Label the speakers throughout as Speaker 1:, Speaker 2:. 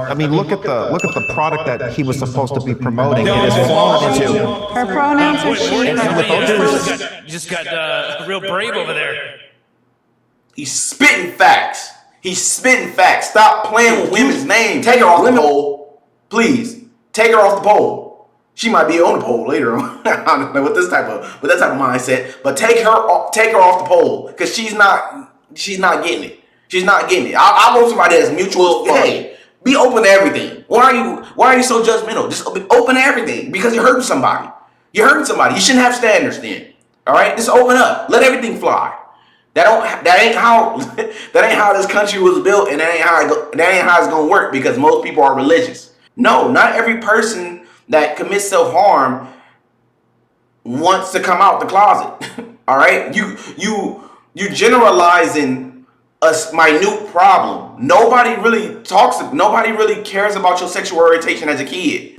Speaker 1: I mean, look at the product that he was supposed to be promoting. It has fallen into.
Speaker 2: Her pronouns are she.
Speaker 3: You just got real brave over there.
Speaker 4: He's spitting facts. He's spitting facts. Stop playing with women's names. Take her off the pole, please. Take her off the pole. She might be on the pole later on. I don't know with that type of mindset. But take her off the pole because she's not getting it. She's not getting it. I want somebody that's mutual. Hey, be open to everything. Why are you so judgmental? Just be open to everything because you're hurting somebody. You're hurting somebody. You shouldn't have standards then. All right, just open up. Let everything fly. That ain't how this country was built, and that ain't how it's gonna work because most people are religious. No, not every person that commits self-harm wants to come out the closet. All right, you generalizing a minute problem. Nobody really cares about your sexual orientation as a kid.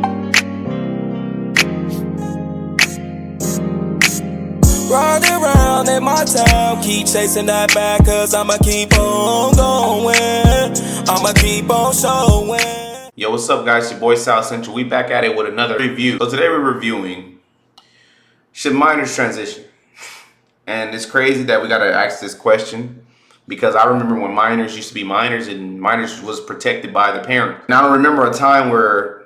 Speaker 5: Ride around in my town, keep chasing that bag, cause I'ma keep on going. I'ma keep on showing.
Speaker 4: Yo, what's up, guys? Your boy South Central. We back at it with another review. So today we're reviewing, should minors transition? And it's crazy that we gotta ask this question because I remember when minors used to be minors and minors was protected by the parent. And I don't remember a time where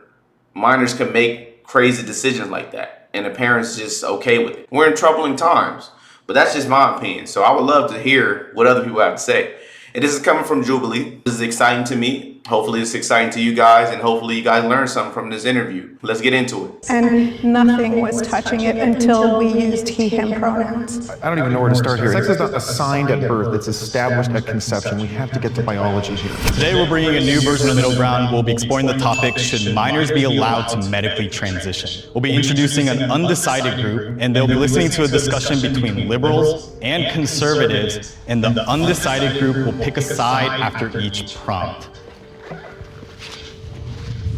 Speaker 4: minors could make crazy decisions like that and the parents just okay with it. We're in troubling times, but that's just my opinion. So I would love to hear what other people have to say. And this is coming from Jubilee. This is exciting to me. Hopefully it's exciting to you guys, and hopefully you guys learn something from this interview. Let's get into it.
Speaker 2: And nothing was touching it until we used he, him pronouns.
Speaker 1: I don't even know where to start here. Sex is not assigned at birth, it's established at conception. We have to get to biology here.
Speaker 6: Today we're bringing a new version of Middle Ground. We'll be exploring the topic, should minors be allowed to medically transition? We'll be introducing an undecided group, and they'll be listening to a discussion between liberals and conservatives, and the undecided group will pick a side after each prompt.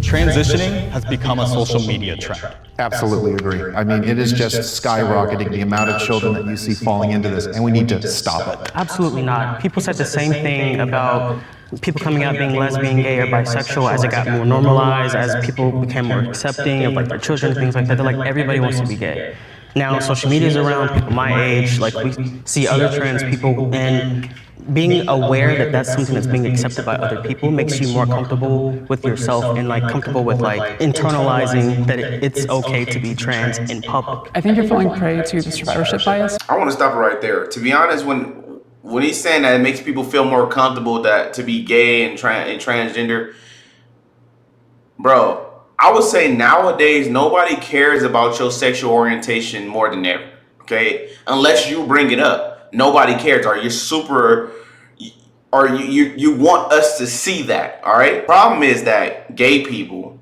Speaker 6: Transitioning has become a social media trend.
Speaker 1: Absolutely agree. I mean, it is just skyrocketing, the amount of children that you see falling into this, and we need to stop it.
Speaker 7: Absolutely not. People said the same thing about people coming out being lesbian, gay, or bisexual as it got more normalized, as people became more accepting of like their children, things like that. They're like, everybody wants to be gay. Now, social media is around, people my age, like we see other trans people, and being aware that that's something that's being accepted by other people makes you more comfortable with yourself and like comfortable with like internalizing that it's okay to be trans in public.
Speaker 8: I think you're falling prey to the survivorship bias.
Speaker 4: I want to stop it right there. To be honest, when he's saying that it makes people feel more comfortable to be gay and transgender, bro, I would say nowadays nobody cares about your sexual orientation more than ever. Okay, unless you bring it up. Nobody cares, or you want us to see that, all right? Problem is that gay people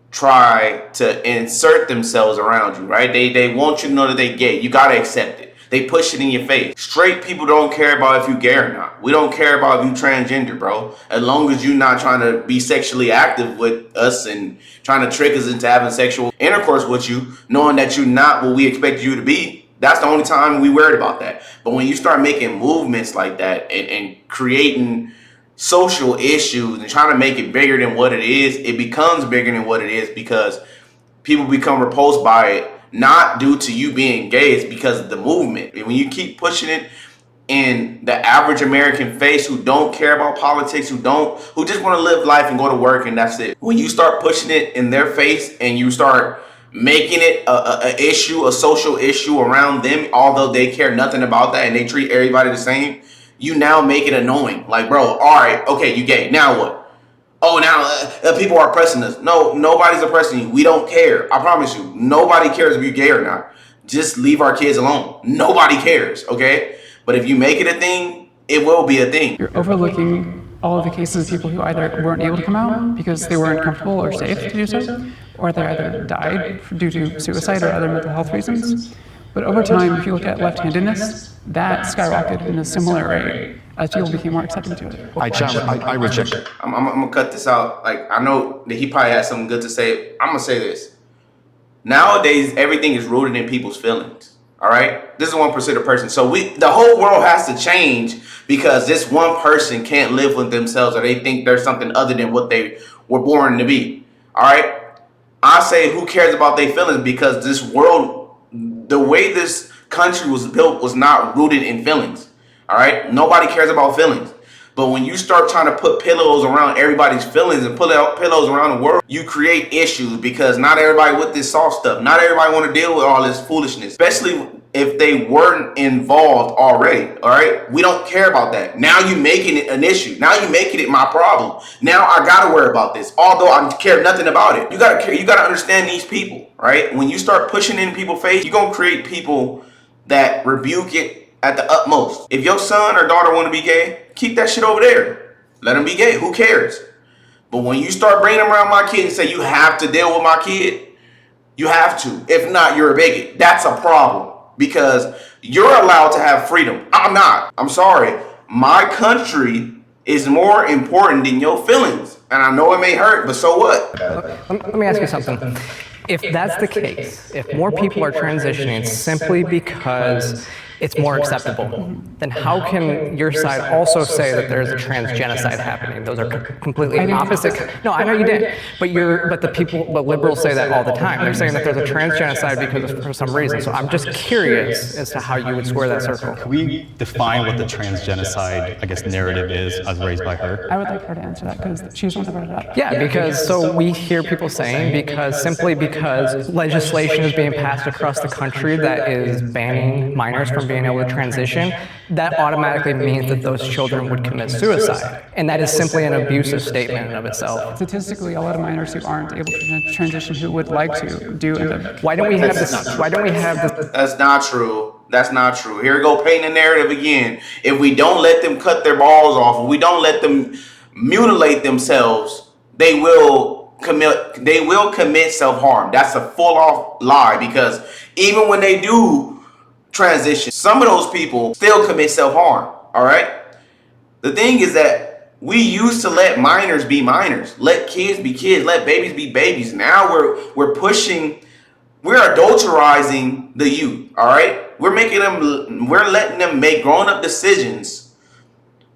Speaker 4: try to insert themselves around you, right? They want you to know that they're gay. You gotta accept it. They push it in your face. Straight people don't care about if you gay or not. We don't care about if you transgender, bro. As long as you're not trying to be sexually active with us and trying to trick us into having sexual intercourse with you, knowing that you're not what we expect you to be, that's the only time we worried about that. But when you start making movements like that and creating social issues and trying to make it bigger than what it is, it becomes bigger than what it is because people become repulsed by it, not due to you being gay, it's because of the movement. And when you keep pushing it in the average American face who don't care about politics, who just want to live life and go to work and that's it. When you start pushing it in their face and you start making it a social issue around them, although they care nothing about that and they treat everybody the same, you now make it annoying. Like, bro, all right, okay, you gay, now what? Oh, now people are oppressing us. No, nobody's oppressing you. We don't care. I promise you, nobody cares if you're gay or not. Just leave our kids alone. Nobody cares, okay? But if you make it a thing, it will be a thing.
Speaker 8: You're overlooking all of the cases of people who either weren't able to come out because they weren't comfortable or safe to do so, or they either died due to suicide or other mental health reasons. But over time, if you look at left-handedness, that skyrocketed in a similar rate as people became more accepting to it.
Speaker 1: I reject it.
Speaker 4: I'm gonna cut this out. Like, I know that he probably has something good to say. I'm gonna say this. Nowadays, everything is rooted in people's feelings. All right, this is 1% person. So the whole world has to change because this one person can't live with themselves, or they think there's something other than what they were born to be. All right. I say who cares about their feelings, because this world, the way this country was built was not rooted in feelings. All right. Nobody cares about feelings. But when you start trying to put pillows around everybody's feelings and put out pillows around the world, you create issues, because not everybody with this soft stuff. Not everybody want to deal with all this foolishness, especially if they weren't involved already. All right. We don't care about that. Now you making it an issue. Now you making it my problem. Now I got to worry about this, although I care nothing about it. You got to care. You got to understand these people, right? When you start pushing in people's face, you're going to create people that rebuke it at the utmost. If your son or daughter want to be gay, keep that shit over there. Let them be gay. Who cares? But when you start bringing them around my kid and say you have to deal with my kid, you have to. If not, you're a bigot. That's a problem, because you're allowed to have freedom. I'm not. I'm sorry. My country is more important than your feelings. And I know it may hurt, but so what?
Speaker 9: Let me ask you something. If that's the case, if more people are transitioning simply because it's more acceptable, then how can your side also say that there's a transgenocide happening? Those are completely opposite. No, I know you did, but liberals say that all the time. They're saying that there's a transgenocide because for some reason. So I'm just curious as to how you would square that circle.
Speaker 6: Can we define what the transgenocide, I guess, narrative is as raised by her?
Speaker 8: I would like her to answer that, because she's the one that brought it up.
Speaker 9: Yeah, because so we hear people saying simply because legislation is being passed across the country that is banning minors from being able to transition, that automatically means that those children would commit suicide. And that is simply an abusive statement in of itself.
Speaker 8: Statistically, a lot of minors who aren't able to transition, who would like to, do end up.
Speaker 9: Why don't we have this? Why don't we have this?
Speaker 4: That's not true. That's not true. Here we go, painting the narrative again. If we don't let them cut their balls off, if we don't let them mutilate themselves, they will commit self-harm. That's a full-off lie, because even when they do transition, some of those people still commit self-harm. All right. The thing is that we used to let minors be minors, let kids be kids, let babies be babies. Now we're adulterizing the youth. All right. We're letting them make grown-up decisions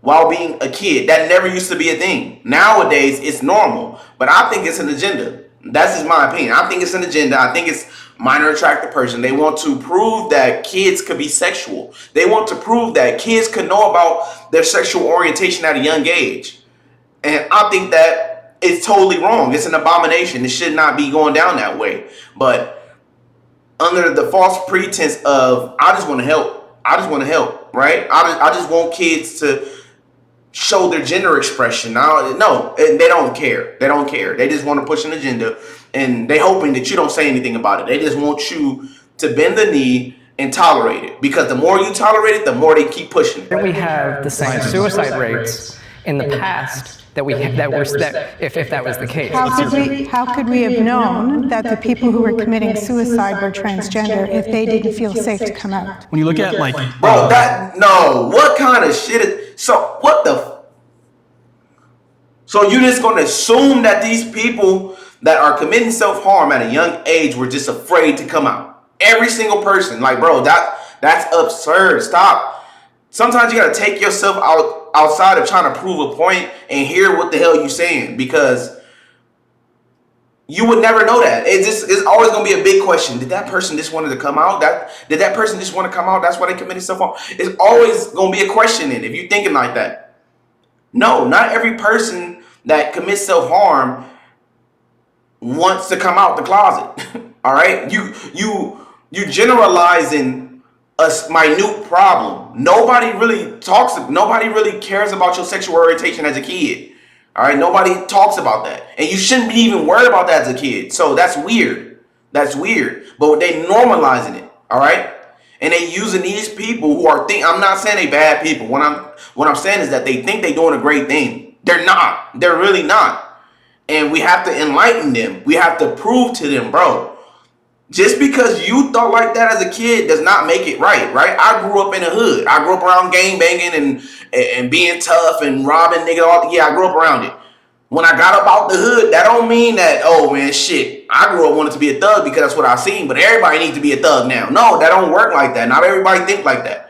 Speaker 4: while being a kid. That never used to be a thing. Nowadays it's normal, but I think it's an agenda. That's just my opinion. I think it's an agenda. I think it's minor attracted person. They want to prove that kids could be sexual. They want to prove that kids could know about their sexual orientation at a young age. And I think that it's totally wrong. It's an abomination. It should not be going down that way. But under the false pretense of, I just want to help. I just want to help, right? I just want kids to show their gender expression. No, they don't care. They don't care. They just want to push an agenda, and they hoping that you don't say anything about it. They just want you to bend the knee and tolerate it, because the more you tolerate it, the more they keep pushing it.
Speaker 9: We have the same suicide rates in the past if that was the case.
Speaker 2: How could we have known that the people who were committing suicide were transgender if they didn't feel safe to come out?
Speaker 6: When you look at like,
Speaker 4: bro, what kind of shit is, so you just gonna assume that these people that are committing self-harm at a young age were just afraid to come out? Every single person, like, bro, that's absurd. Stop. Sometimes you gotta take yourself outside of trying to prove a point and hear what the hell you're saying, because you would never know that. It's always gonna be a big question. Did that person just wanted to come out? Did that person just want to come out? That's why they committed self-harm. It's always gonna be a question in if you're thinking like that. No, not every person that commits self-harm wants to come out the closet. All right, you generalizing a minute problem. Nobody really cares about your sexual orientation as a kid. All right, nobody talks about that, and you shouldn't be even worried about that as a kid. So that's weird. That's weird. But they normalizing it. All right, and they using these people who are I'm not saying they bad people. What I'm saying is that they think they're doing a great thing. They're not. They're really not. And we have to enlighten them. We have to prove to them, bro. Just because you thought like that as a kid does not make it right, right? I grew up in the hood. I grew up around gang banging and being tough and robbing niggas. Yeah, I grew up around it. When I got up out the hood, that don't mean that, oh man, shit, I grew up wanting to be a thug because that's what I seen, but everybody needs to be a thug now. No, that don't work like that. Not everybody think like that.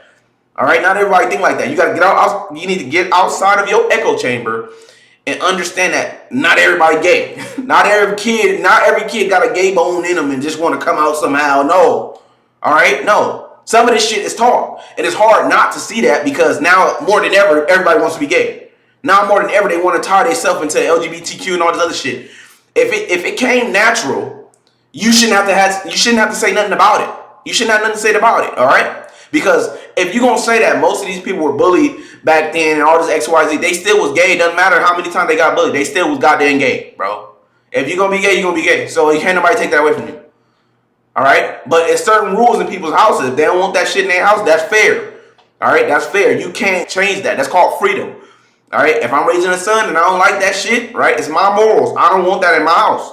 Speaker 4: All right, not everybody think like that. You got to get out. You need to get outside of your echo chamber and understand that not everybody gay. Not every kid got a gay bone in them and just want to come out somehow. No. All right? No. Some of this shit is taught. And it's hard not to see that because now more than ever, everybody wants to be gay. Now more than ever, they want to tie themselves into LGBTQ and all this other shit. If it came natural, you shouldn't have to say nothing about it. You shouldn't have nothing to say about it, all right? Because if you're going to say that most of these people were bullied back then and all this XYZ, they still was gay. It doesn't matter how many times they got bullied. They still was goddamn gay, bro. If you're going to be gay, you're going to be gay. So you can't nobody take that away from you. All right? But it's certain rules in people's houses. If they don't want that shit in their house, that's fair. All right? That's fair. You can't change that. That's called freedom. All right? If I'm raising a son and I don't like that shit, right? It's my morals. I don't want that in my house.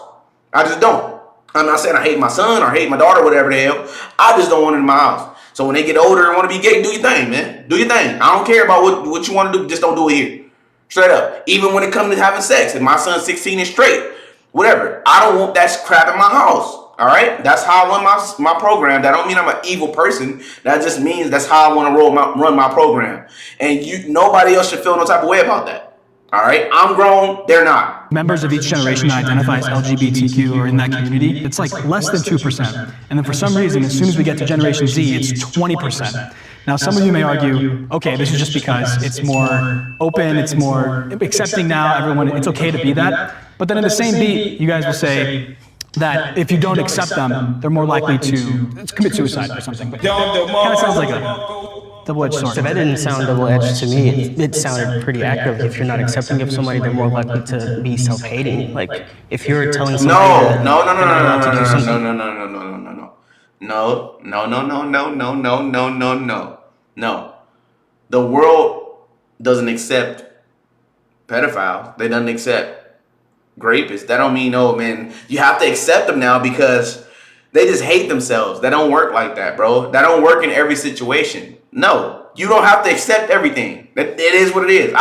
Speaker 4: I just don't. I'm not saying I hate my son or hate my daughter, whatever the hell. I just don't want it in my house. So when they get older and want to be gay, do your thing, man. Do your thing. I don't care about what you want to do. Just don't do it here. Straight up. Even when it comes to having sex. If my son's 16 and straight, whatever. I don't want that crap in my house. All right? That's how I run my program. That don't mean I'm an evil person. That just means that's how I want to run my program. And nobody else should feel no type of way about that. All right? I'm grown. They're not.
Speaker 10: Members of each generation that identify as LGBTQ or in that community, it's like less than 2%. And then for some reason, as soon as we get to Generation Z, it's 20%. Now, some of you may argue, okay, this is just because it's more open, it's more accepting now, everyone, it's okay to be that. But then in the same beat, you guys will say that if you don't accept them, they're more likely to commit suicide or something. But it kind of sounds like a double-edged sword.
Speaker 7: So that didn't sound double-edged to me. It sounded pretty accurate. If you're not accepting of somebody, they're more likely to be self-hating. Like, if you're telling somebody
Speaker 4: No. The world doesn't accept pedophiles. They doesn't accept rapists. That don't mean, oh man, you have to accept them now because they just hate themselves. That don't work like that, bro. That don't work in every situation. No, you don't have to accept everything. It is what it is.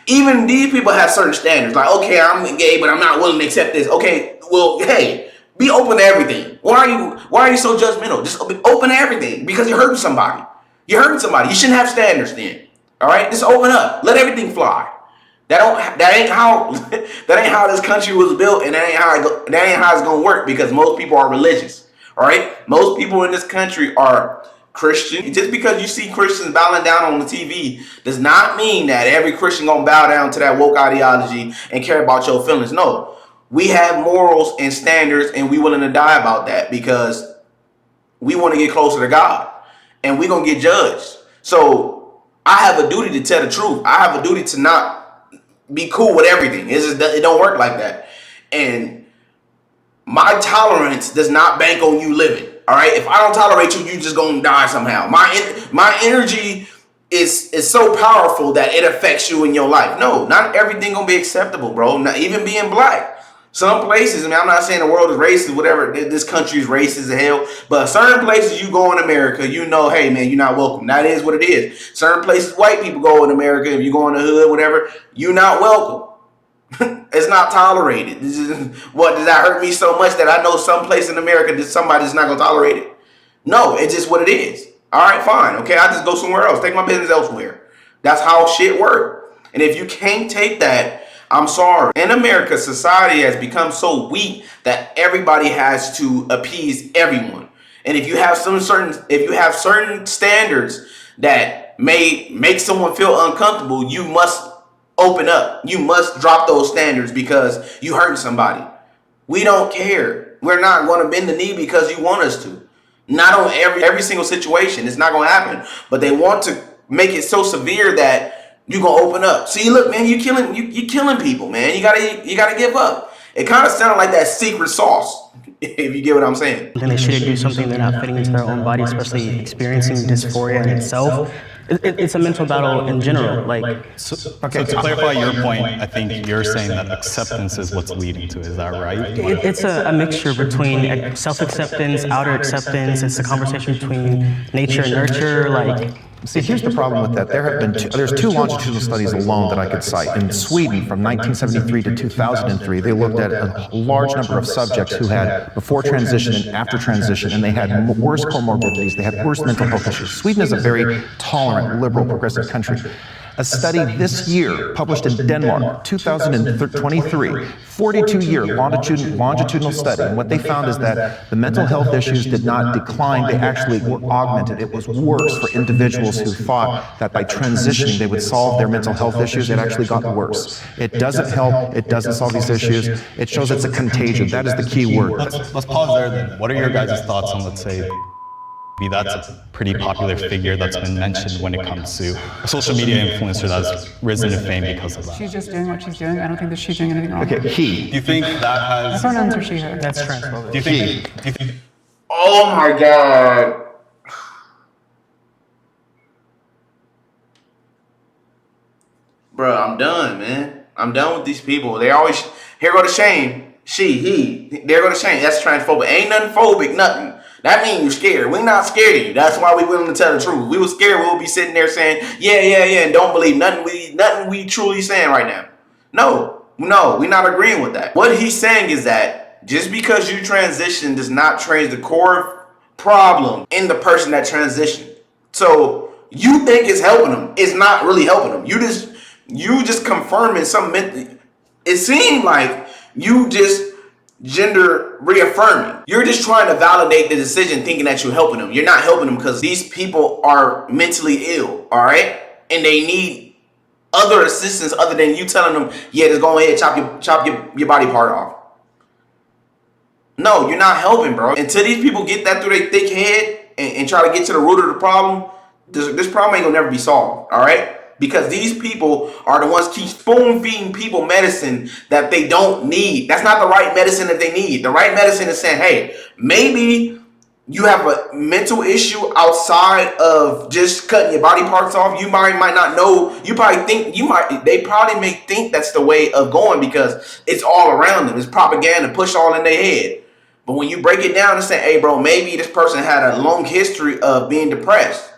Speaker 4: Even these people have certain standards. Like, okay, I'm gay, but I'm not willing to accept this. Okay, well, hey, be open to everything. Why are you so judgmental? Just open to everything because you're hurting somebody. You're hurting somebody. You shouldn't have standards then. All right, just open up. Let everything fly. That ain't how this country was built, and that ain't how it's gonna work because most people are religious. All right, most people in this country are Christian. Just because you see Christians bowing down on the TV does not mean that every Christian gonna bow down to that woke ideology and care about your feelings. No, we have morals and standards, and we willing to die about that because we want to get closer to God, and we gonna get judged. So I have a duty to tell the truth. I have a duty to not be cool with everything. It don't work like that. And my tolerance does not bank on you living. All right. If I don't tolerate you, you just gonna die somehow. My energy is so powerful that it affects you in your life. No, not everything gonna be acceptable, bro. Not even being black. Some places, I mean, I'm not saying the world is racist, whatever. This country is racist as hell. But certain places you go in America, you know, hey, man, you're not welcome. That is what it is. Certain places white people go in America, if you go in the hood, whatever, you're not welcome. It's not tolerated. What, does that hurt me so much that I know some place in America that somebody's not going to tolerate it? No, it's just what it is. All right, fine. Okay, I just go somewhere else. Take my business elsewhere. That's how shit works. And if you can't take that, I'm sorry. In America, society has become so weak that everybody has to appease everyone. And if you have certain standards that may make someone feel uncomfortable, you must open up. You must drop those standards because you hurt somebody. We don't care. We're not going to bend the knee because you want us to. Not on every single situation. It's not going to happen. But they want to make it so severe that you're gonna open up. See, look, man, you killing people, man. You gotta give up. It kind of sounded like that secret sauce, if you get what I'm saying.
Speaker 7: Then they shouldn't do something they're not fitting into their own body, especially experiencing dysphoria in itself. It's a mental battle in general.
Speaker 6: So to clarify your point, I think you're saying that acceptance is what's leading to it. Is that right?
Speaker 7: It's a mixture between self-acceptance, outer acceptance. It's a conversation between nature and nurture.
Speaker 1: See, here's the problem with that. There's two longitudinal studies alone that I could cite. In Sweden, from 1973 to 2003, they looked at a large number of subjects who had before transition and after transition, and they had worse comorbidities, they had worse mental health issues. Sweden is a very tolerant, liberal, progressive country. A study this year, published in Denmark, 2023, 42-year longitudinal study, and what they found is that the mental health issues did not decline, they actually were augmented. It was worse for individuals who thought that by transitioning they would solve their mental health issues. It actually got worse. It doesn't help, it doesn't solve these issues, it shows it's a contagion. That is the key word.
Speaker 6: Let's pause there then. What are your guys' thoughts on, let's say, that's a pretty popular figure that's been mentioned when it comes to a social media influencer that's risen to fame because of that?
Speaker 8: She's just doing what she's doing. I don't think that she's doing anything wrong.
Speaker 1: Okay,
Speaker 6: Do you think that has...
Speaker 8: My pronouns are she, her.
Speaker 7: That's transphobic.
Speaker 6: Do you think...
Speaker 4: Oh my God. Bro, I'm done, man. I'm done with these people. They always, here go the shame. She, he, there go the shame. That's transphobic. Ain't nothing phobic, nothing. That means you're scared. We're not scared of you. That's why we willing to tell the truth. We were scared, we'll be sitting there saying, yeah, and don't believe nothing we truly saying right now. No, we're not agreeing with that. What he's saying is that just because you transition does not change the core problem in the person that transitioned. So you think it's helping them. It's not really helping them. You just confirming something. It seemed like you just gender reaffirming. You're just trying to validate the decision thinking that you're helping them. You're not helping them because these people are mentally ill, all right? And they need other assistance other than you telling them, yeah, just go ahead, chop your body part off. No, you're not helping, bro. Until these people get that through their thick head and try to get to the root of the problem, this problem ain't gonna never be solved, all right? Because these people are the ones keep spoon-feeding people medicine that they don't need. That's not the right medicine that they need. The right medicine is saying, hey, maybe you have a mental issue outside of just cutting your body parts off. You might not know. You probably think they probably may think that's the way of going because it's all around them. It's propaganda pushed all in their head. But when you break it down and say, hey, bro, maybe this person had a long history of being depressed.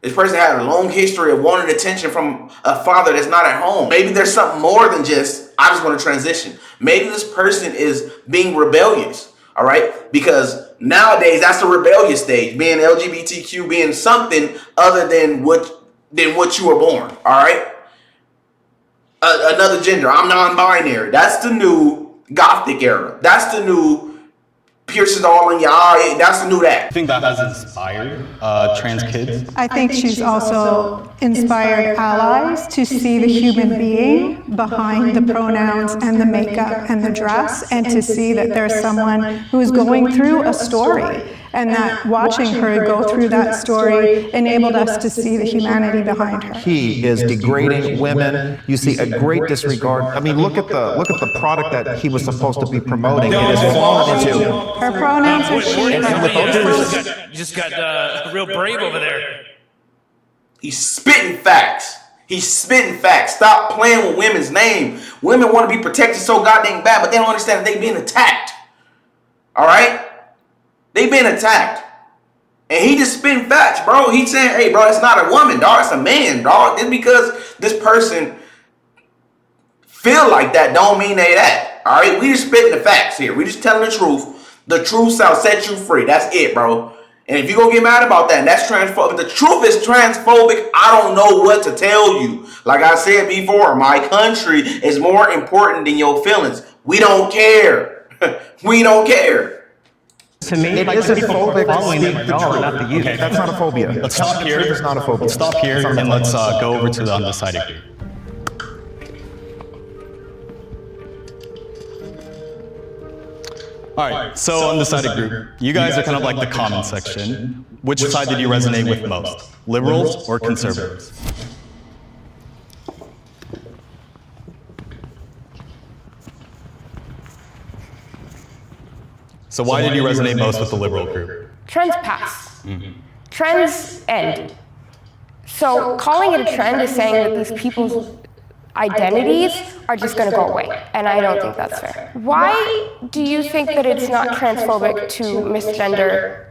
Speaker 4: This person had a long history of wanting attention from a father that's not at home. Maybe there's something more than just, I just want to transition. Maybe this person is being rebellious, all right? Because nowadays, that's the rebellious stage, being LGBTQ, being something other than what you were born, all right? Another gender, I'm non-binary. That's the new Gothic era. That's the new pierces all in your eye. That's the new that.
Speaker 6: I think that has inspired trans kids.
Speaker 2: I think she's also inspired allies to see the human being behind the pronouns and the makeup and the dress, and to see that there's someone who's going through a story, and that watching her go through that story enabled us to see the humanity behind her.
Speaker 1: He is degrading women. You see a great disregard. I mean, look at the product that he was supposed to be promoting. It is fallen into.
Speaker 2: Her pronouns are she.
Speaker 3: You just got real brave over there.
Speaker 4: He's spitting facts. He's spitting facts. Stop playing with women's name. Women want to be protected so goddamn bad, but they don't understand that they've been attacked. All right? They've been attacked. And he just spitting facts, bro. He's saying, hey, bro, it's not a woman, dog. It's a man, dog. Just because this person feel like that don't mean they that. All right? We just spitting the facts here. We just telling the truth. The truth shall set you free. That's it, bro. And if you're going to get mad about that, that's transphobic. The truth is transphobic. I don't know what to tell you. Like I said before, my country is more important than your feelings. We don't care. We don't care.
Speaker 7: To me,
Speaker 1: It
Speaker 7: like,
Speaker 1: isn't
Speaker 7: people
Speaker 1: phobic to
Speaker 7: following
Speaker 1: speak
Speaker 7: them
Speaker 1: the
Speaker 7: at all,
Speaker 1: truth.
Speaker 7: not the youth.
Speaker 6: Okay.
Speaker 1: That's not a phobia.
Speaker 6: Let's stop here.
Speaker 1: It's not a phobia.
Speaker 6: Let's stop here and let's go over to the undecided group. All right, so undecided group, you guys are kind of like the comment section. Which side did you resonate with most? Liberals or conservatives? So why did you resonate most with the liberal group?
Speaker 11: Trends pass. Trends end. So calling it a trend is saying that these people's identities are just going to go away, and I don't think that's fair. Why do you think that it's not transphobic to misgender?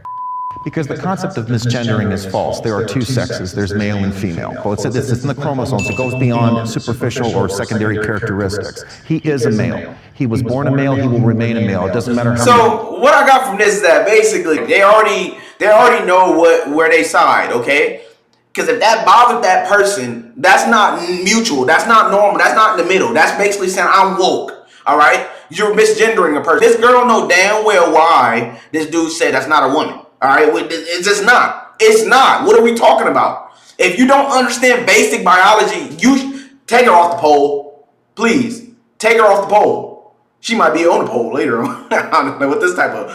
Speaker 1: Because the concept of misgendering is false. There are two sexes. There's male and female. Well, it's in the chromosomes. It goes beyond superficial or secondary characteristics. He is a male. He was born a male. He will remain a male. It doesn't matter how.
Speaker 4: So what I got from this is that basically they already know where they side. Okay, Because if that bothered that person, that's not mutual. That's not normal. That's not in the middle. That's basically saying I'm woke. All right? You're misgendering a person. This girl know damn well why this dude said that's not a woman. All right? It's just not. It's not. What are we talking about? If you don't understand basic biology, you take her off the pole. Please. Take her off the pole. She might be on the pole later on. I don't know with that type of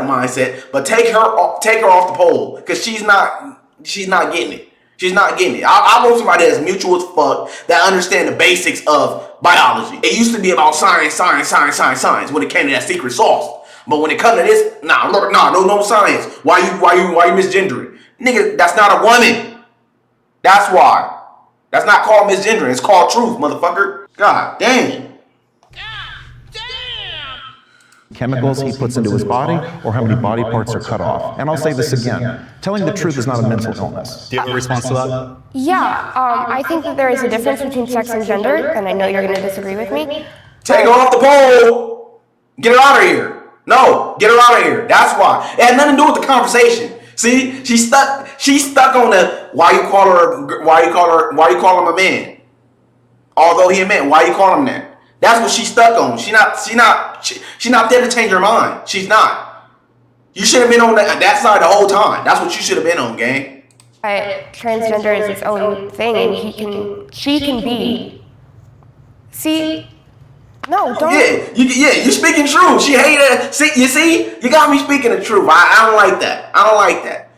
Speaker 4: mindset. But take her off the pole. Because she's not getting it. She's not getting it. I want somebody that's mutual as fuck, that understand the basics of biology. It used to be about science when it came to that secret sauce. But when it comes to this, no science. Why you misgendering? Nigga, that's not a woman. That's why. That's not called misgendering. It's called truth, motherfucker. God damn.
Speaker 1: Chemicals he puts into his body or how many body parts are cut off. And I'll say this again, telling the truth is not a mental illness.
Speaker 6: Do you have a response to that?
Speaker 11: Yeah, I think that there is a difference between sex and gender, and I know you're going to disagree with me.
Speaker 4: Take her off the pole. Get her out of here. No, get her out of here. That's why. It had nothing to do with the conversation. See, she's stuck on the why you call him a man. Although he a man, why you call him that? That's what she's stuck on. She's not there to change her mind. She's not. You should have been on that side the whole time. That's what you should have been on, gang.
Speaker 11: Transgender is its own thing, and she can be. See? No, don't.
Speaker 4: Yeah, you speaking truth. She hated it. You got me speaking the truth. I don't like that. I don't like that.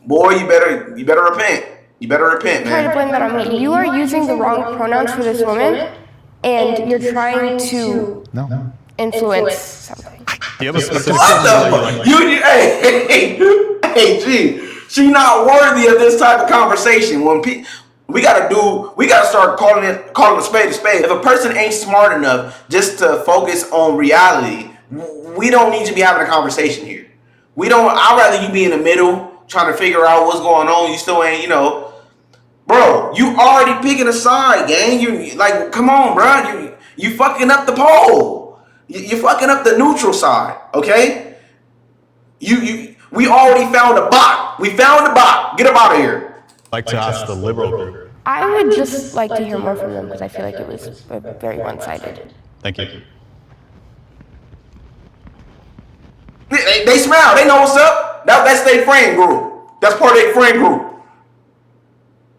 Speaker 4: Boy, you better repent. You better repent, man.
Speaker 11: Trying to blame that on me. You are using the wrong pronouns for this woman. And you're trying to influence something.
Speaker 6: Do you have a specific
Speaker 4: Hey, G, she not worthy of this type of conversation. When we gotta start calling a spade a spade. If a person ain't smart enough just to focus on reality, we don't need to be having a conversation here. I'd rather you be in the middle trying to figure out what's going on. You still ain't, Bro, you already picking a side, gang. You like, come on, bro. You fucking up the pole. You fucking up the neutral side, okay? We already found a bot. We found the bot. Get him out of here.
Speaker 6: I'd like to ask the liberal group.
Speaker 11: I would just like to hear more from them because I feel like it was very one-sided.
Speaker 6: Thank you.
Speaker 4: They smile. They know what's up. That's their friend group. That's part of their friend group.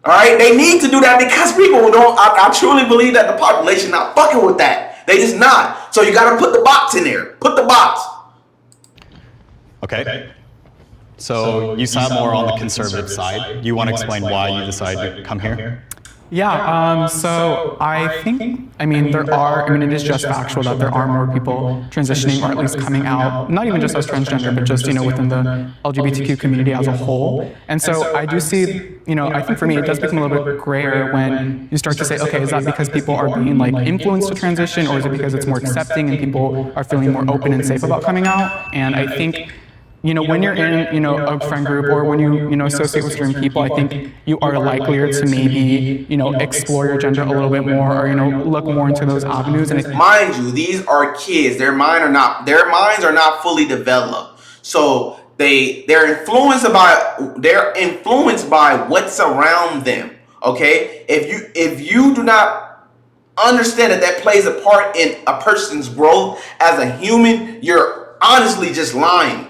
Speaker 4: All right, they need to do that because people don't. I truly believe that the population not fucking with that. They just not. So you got to put the box in there. Put the box.
Speaker 6: Okay. So you sat more on the conservative side. You want to explain why you decided to come here?
Speaker 8: Yeah, so I think, it is just factual that there are more people transitioning or at least coming out, not even just as transgender, but just, within the LGBTQ community as a whole. And so I do see, I think for me, it does become a little bit grayer when you start to say, okay, is that because people are being influenced to transition, or is it because it's more accepting and people are feeling more open and safe about coming out? And I think, when you're in, a friend group or when you, associate with certain people, I think you are likelier to maybe, explore your gender a little bit more or, look more into those avenues. And
Speaker 4: mind you, these are kids. Their minds are not fully developed. So they're influenced by what's around them. Okay? If you do not understand that plays a part in a person's growth as a human, you're honestly just lying.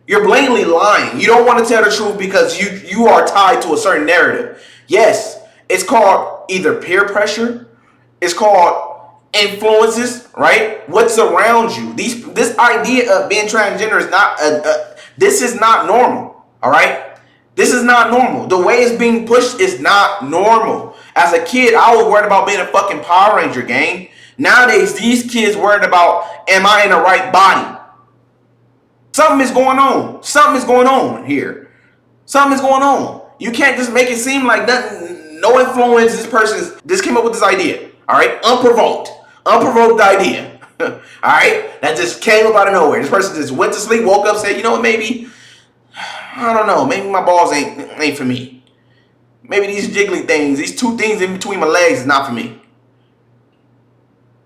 Speaker 4: You're blatantly lying. You don't want to tell the truth because you are tied to a certain narrative. Yes, it's called either peer pressure. It's called influences, right? What's around you. This idea of being transgender is not this is not normal. All right, this is not normal. The way it's being pushed is not normal. As a kid, I was worried about being a fucking Power Ranger, gang. Nowadays, these kids worried about, am I in the right body? Something is going on. Something is going on here. Something is going on. You can't just make it seem like nothing, no influence. This person just came up with this idea. All right, unprovoked idea. All right, that just came up out of nowhere. This person just went to sleep, woke up, said, maybe, I don't know, maybe my balls ain't for me. Maybe these jiggly things, these two things in between my legs is not for me.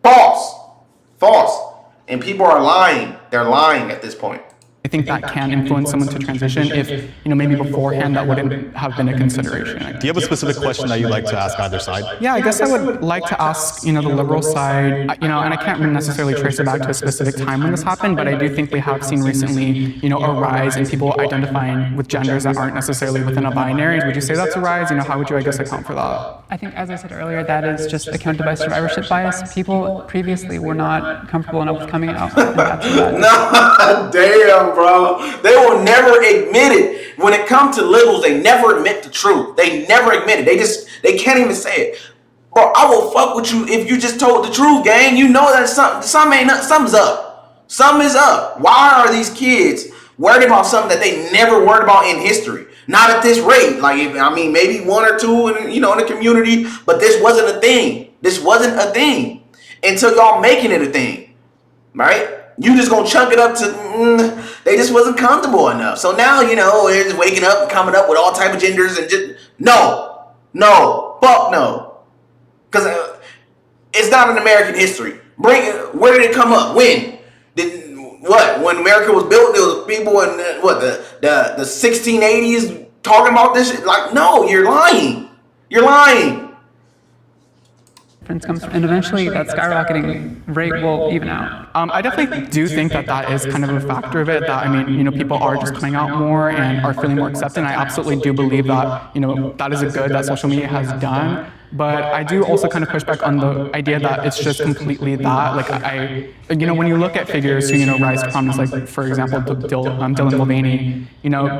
Speaker 4: False. And people are lying. They're lying at this point.
Speaker 8: I think that can influence someone to transition if, maybe beforehand that wouldn't have been a consideration.
Speaker 6: Do you have a specific question that you'd like to ask either side?
Speaker 8: Yeah, I guess I would like to ask, the liberal side, and I can't necessarily trace it back to a specific time when this happened, but I do think we have seen recently, a rise in people identifying with genders that aren't necessarily within a binary. Would you say that's a rise? How would you, I guess, account for that? I think, as I said earlier, that is just accounted by survivorship bias. People previously were not comfortable enough with coming out. And that's what
Speaker 4: Nah, damn, bro. They will never admit it. When it comes to liberals, they never admit the truth. They never admit it. They can't even say it. Bro, I will fuck with you if you just told the truth, gang. You know that something's up. Something is up. Why are these kids worried about something that they never worried about in history? Not at this rate. Maybe one or two in the community, but this wasn't a thing. This wasn't a thing until y'all making it a thing, right? You just gonna chunk it up to they just wasn't comfortable enough. So now they're just waking up and coming up with all type of genders and just no, fuck no, because it's not an American history. Where did it come up? When when America was built? There was people in the 1680s talking about this shit. No, you're lying. You're lying.
Speaker 8: Comes from, and eventually that skyrocketing rate will even out. I definitely do think that is kind of a factor of it, that, people are just coming out more and are feeling more accepted. I absolutely do believe that, that is a good that social media has done. But I do also kind of push back on the idea that it's just completely that. When you look at figures who, rise to prominence, like, for example, Dylan Mulvaney,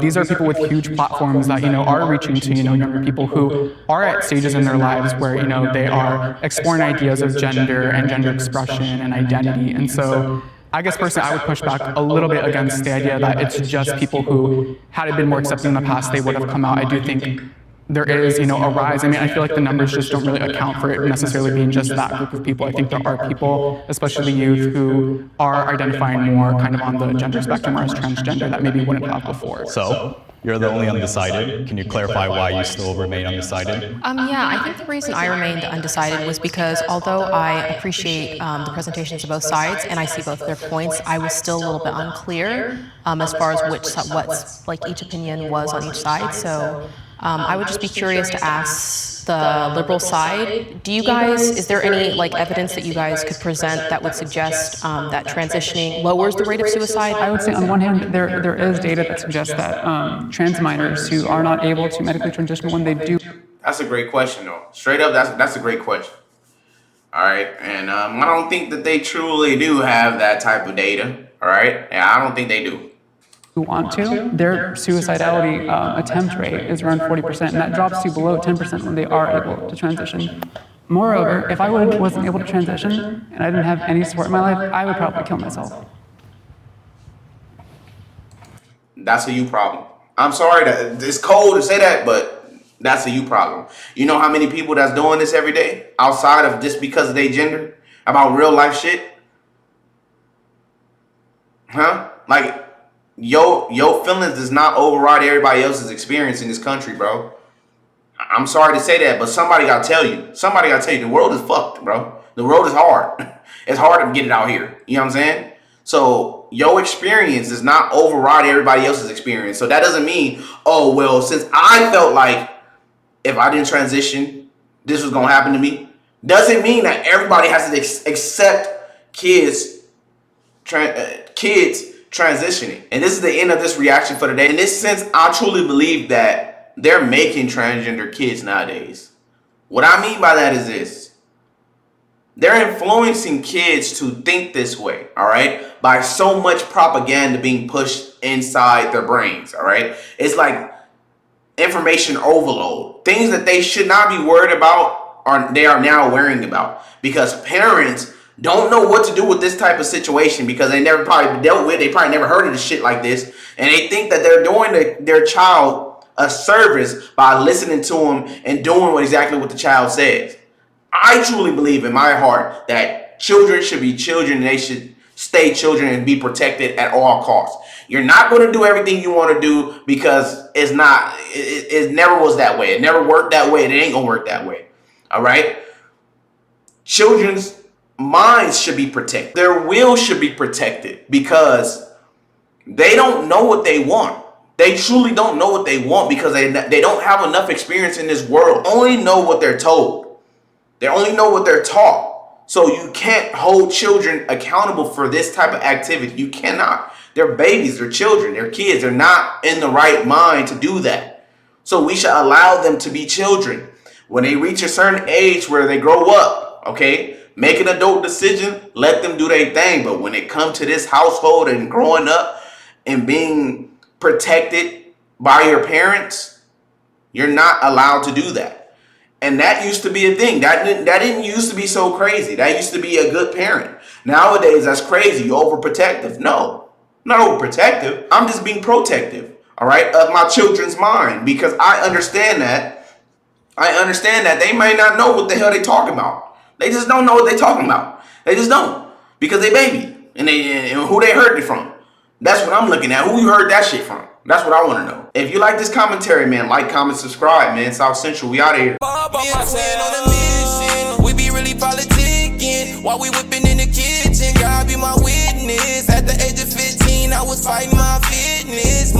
Speaker 8: these are people with huge platforms that, are reaching to, younger people who are at stages in their lives where, they are exploring ideas of gender and gender expression and identity. And so I guess personally, I would push back a little bit against the idea that it's just people who, had it been more accepted in the past, they would have come out. I do think there is, a rise. I feel like the numbers just don't really account for it necessarily being just that group of people. I think there are people, especially youth, who are identifying more kind of on the gender spectrum or as transgender that maybe wouldn't have before.
Speaker 6: So, you're the only undecided. Can you clarify why you still remain undecided?
Speaker 12: I think the reason I remained undecided was because although I appreciate the presentations of both sides and I see both their points, I was still a little bit unclear as far as what's each opinion was on each side. So I would just be curious to ask the liberal side, is there any evidence that you guys could present that would suggest that transitioning lowers the rate of suicide?
Speaker 8: I would say on one hand, there is data that suggests that trans minors who are not able to medically transition when they do.
Speaker 4: That's a great question, though. Straight up, that's a great question. All right, and I don't think that they truly do have that type of data. All right, I don't think they do.
Speaker 8: Who want to, their suicidality attempt rate is around 40%, and that drops to below 10% when they are able to transition. Moreover, if I wasn't able to transition and I didn't have any support in my life, I would probably kill myself.
Speaker 4: That's a you problem. I'm sorry that it's cold to say that, but that's a you problem. You know how many people that's doing this every day outside of just because of their gender about real life shit? Huh? Your feelings does not override everybody else's experience in this country, bro. I'm sorry to say that, but somebody gotta tell you. Somebody gotta tell you the world is fucked, bro. The world is hard. It's hard to get it out here. You know what I'm saying? So your experience does not override everybody else's experience. So that doesn't mean, oh, well, since I felt like if I didn't transition, this was gonna happen to me. Doesn't mean that everybody has to accept kids transitioning. And this is the end of this reaction for today. In this sense, I truly believe that they're making transgender kids nowadays. What I mean by that is this. They're influencing kids to think this way, all right? By so much propaganda being pushed inside their brains, all right? It's like information overload. Things that they should not be worried about, they are now worrying about. Because parents don't know what to do with this type of situation because they never probably dealt with it. They probably never heard of this shit like this. And they think that they're doing their child a service by listening to them and doing exactly what the child says. I truly believe in my heart that children should be children and they should stay children and be protected at all costs. You're not going to do everything you want to do because it never was that way. It never worked that way. And it ain't going to work that way. All right? Children's minds should be protected. Their will should be protected because They don't know what they want. They truly don't know what they want because they don't have enough experience in this world. Only know what they're told. They only know what they're taught. So you can't hold children accountable for this type of activity. You cannot. They're babies, they're children, they're kids. They're not in the right mind to do that. So we should allow them to be children. When they reach a certain age where they grow up, okay, make an adult decision, let them do their thing. But when it comes to this household and growing up and being protected by your parents, you're not allowed to do that. And that used to be a thing. That didn't used to be so crazy. That used to be a good parent. Nowadays, that's crazy. You're overprotective. No, I'm not overprotective. I'm just being protective, all right, of my children's mind, because I understand that. They may not know what the hell they talking about. They just don't know what they talking about. They just don't, because they baby and who they heard it from. That's what I'm looking at. Who you heard that shit from? That's what I want to know. If you like this commentary, man, like, comment, subscribe, man. South Central, we out of here.
Speaker 5: We be really politicking while we whipping in the kitchen. God be my witness. At the age of 15, I was fighting my fitness.